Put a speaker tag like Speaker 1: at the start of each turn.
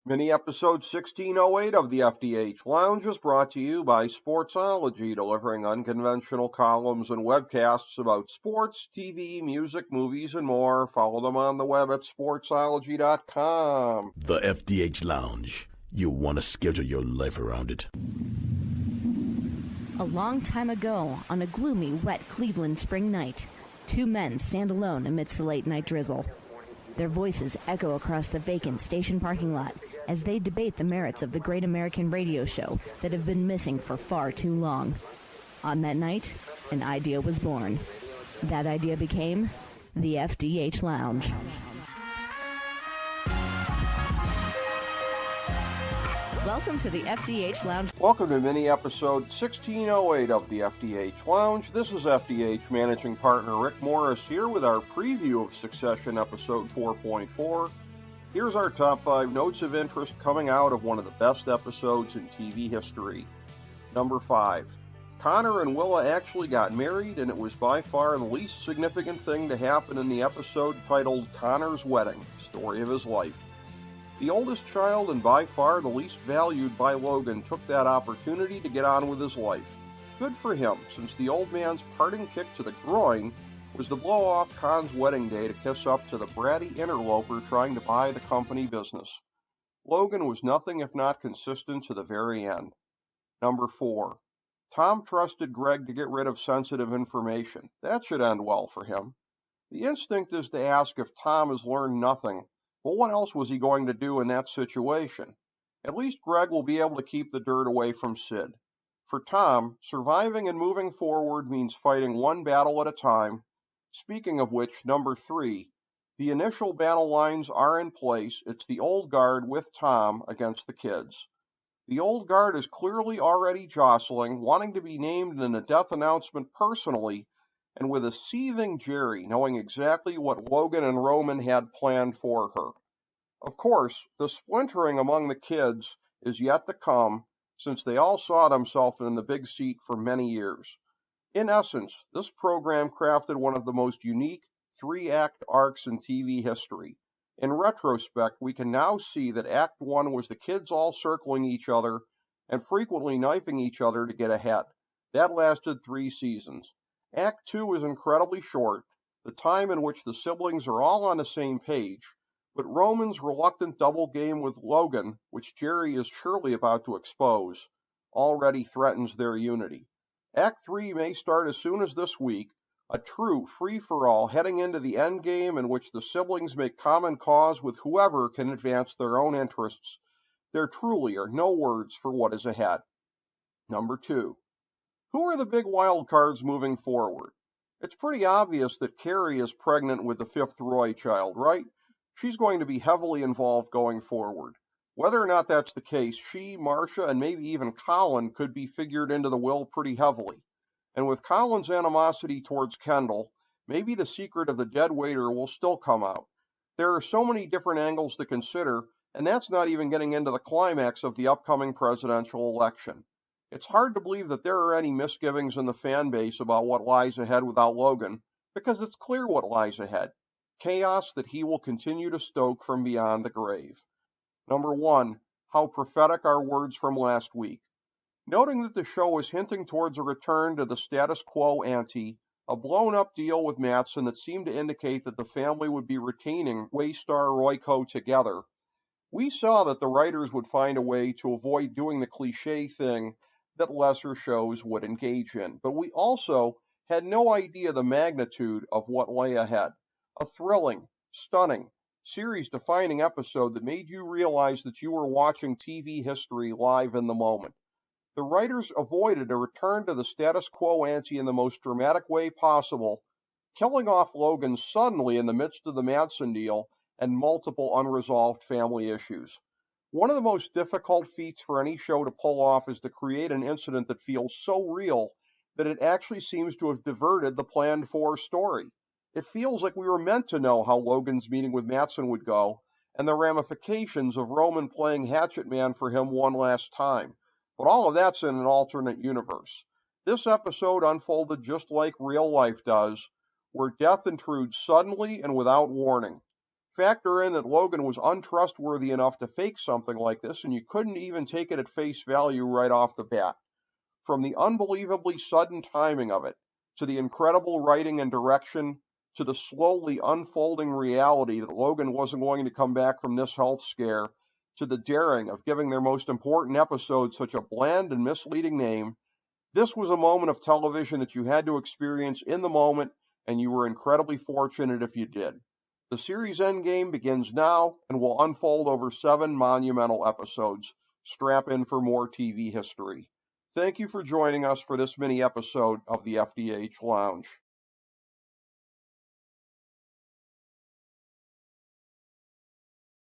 Speaker 1: Mini episode 1608 of the FDH Lounge is brought to you by Sportsology, delivering unconventional columns and webcasts about sports, TV, music, movies, and more. Follow them on the web at sportsology.com.
Speaker 2: The FDH Lounge. You'll want to schedule your life around it.
Speaker 3: A long time ago, on a gloomy, wet Cleveland spring night, two men stand alone amidst the late-night drizzle. Their voices echo across the vacant station parking lot as they debate the merits of the great American radio show that have been missing for far too long. On that night, an idea was born. That idea became the FDH Lounge. Welcome to the FDH Lounge.
Speaker 1: Welcome to mini episode 1608 of the FDH Lounge. This is FDH Managing Partner Rick Morris here with our preview of Succession episode 4.4. Here's our top 5 notes of interest coming out of one of the best episodes in TV history. Number 5. Connor and Willa actually got married, and it was by far the least significant thing to happen in the episode titled Connor's Wedding, Story of His Life. The oldest child and by far the least valued by Logan took that opportunity to get on with his life. Good for him, since the old man's parting kick to the groin was to blow off Con's wedding day to kiss up to the bratty interloper trying to buy the company business. Logan was nothing if not consistent to the very end. Number 4. Tom trusted Greg to get rid of sensitive information. That should end well for him. The instinct is to ask if Tom has learned nothing. Well, what else was he going to do in that situation? At least Greg will be able to keep the dirt away from Sid. For Tom, surviving and moving forward means fighting one battle at a time. Speaking of which, number 3, the initial battle lines are in place. It's the old guard with Tom against the kids. The old guard is clearly already jostling, wanting to be named in a death announcement personally, and with a seething Jerry knowing exactly what Logan and Roman had planned for her. Of course, the splintering among the kids is yet to come, since they all saw themselves in the big seat for many years. In essence, this program crafted one of the most unique 3-act arcs in TV history. In retrospect, we can now see that Act 1 was the kids all circling each other and frequently knifing each other to get ahead. That lasted 3 seasons. Act 2 is incredibly short, the time in which the siblings are all on the same page, but Roman's reluctant double game with Logan, which Jerry is surely about to expose, already threatens their unity. Act 3 may start as soon as this week, a true free-for-all heading into the endgame in which the siblings make common cause with whoever can advance their own interests. There truly are no words for what is ahead. Number 2. Who are the big wild cards moving forward? It's pretty obvious that Carrie is pregnant with the 5th Roy child, right? She's going to be heavily involved going forward. Whether or not that's the case, she, Marcia, and maybe even Colin could be figured into the will pretty heavily. And with Colin's animosity towards Kendall, maybe the secret of the dead waiter will still come out. There are so many different angles to consider, and that's not even getting into the climax of the upcoming presidential election. It's hard to believe that there are any misgivings in the fan base about what lies ahead without Logan, because it's clear what lies ahead. Chaos that he will continue to stoke from beyond the grave. Number 1. How prophetic are words from last week. Noting that the show is hinting towards a return to the status quo ante, a blown-up deal with Matsson that seemed to indicate that the family would be retaining Waystar Royco together, we saw that the writers would find a way to avoid doing the cliché thing that lesser shows would engage in. But we also had no idea the magnitude of what lay ahead. A thrilling, stunning, series-defining episode that made you realize that you were watching TV history live in the moment. The writers avoided a return to the status quo ante in the most dramatic way possible, killing off Logan suddenly in the midst of the Matsson deal and multiple unresolved family issues. One of the most difficult feats for any show to pull off is to create an incident that feels so real that it actually seems to have diverted the planned-for story. It feels like we were meant to know how Logan's meeting with Matsson would go, and the ramifications of Roman playing Hatchet Man for him one last time. But all of that's in an alternate universe. This episode unfolded just like real life does, where death intrudes suddenly and without warning. Factor in that Logan was untrustworthy enough to fake something like this, and you couldn't even take it at face value right off the bat. From the unbelievably sudden timing of it, to the incredible writing and direction, to the slowly unfolding reality that Logan wasn't going to come back from this health scare, to the daring of giving their most important episode such a bland and misleading name, this was a moment of television that you had to experience in the moment, and you were incredibly fortunate if you did. The series endgame begins now and will unfold over 7 monumental episodes. Strap in for more TV history. Thank you for joining us for this mini episode of the FDH Lounge.